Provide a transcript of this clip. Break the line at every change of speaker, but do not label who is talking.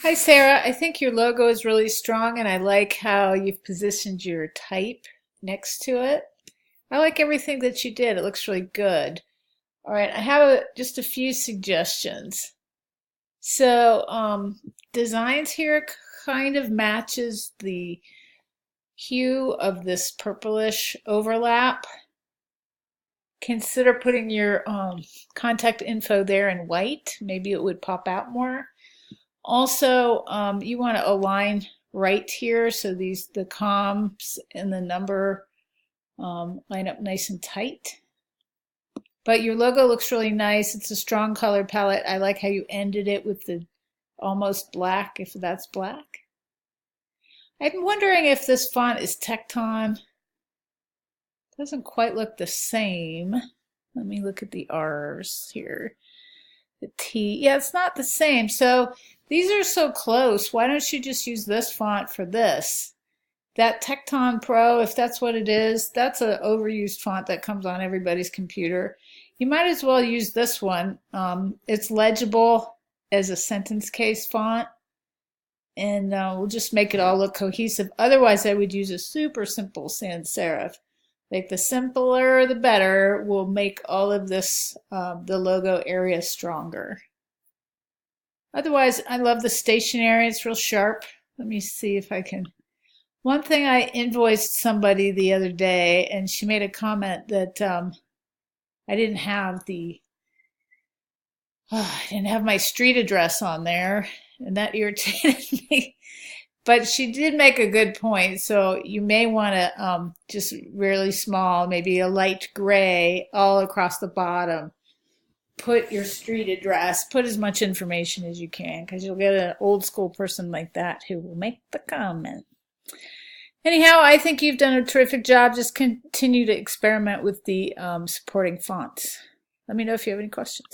Hi Sarah, I think your logo is really strong and I like how you've positioned your type next to it. I like everything that you did. It looks really good. All right, I have just a few suggestions. So, designs here kind of matches the hue of this purplish overlap. Consider putting your contact info there in white. Maybe it would pop out more. Also, you want to align right here so the comms and the number line up nice and tight. But your logo looks really nice. It's a strong color palette. I like how you ended it with the almost black, if that's black. I'm wondering if this font is Tecton. Doesn't quite look the same. Let me look at the R's here. The T, yeah, it's not the same. So these are so close. Why don't you just use this font for this? That Tecton Pro, if that's what it is, that's an overused font that comes on everybody's computer. You might as well use this one. It's legible as a sentence case font, and we'll just make it all look cohesive. Otherwise, I would use a super simple sans serif. Like the simpler, the better. Will make all of this, the logo area stronger. Otherwise, I love the stationery. It's real sharp. Let me see if I can. One thing, I invoiced somebody the other day, and she made a comment that I didn't have I didn't have my street address on there, and that irritated me. But she did make a good point. So you may want to just really small, maybe a light gray all across the bottom. Put your street address, put as much information as you can, because you'll get an old school person like that who will make the comment. Anyhow, I think you've done a terrific job. Just continue to experiment with the supporting fonts. Let me know if you have any questions.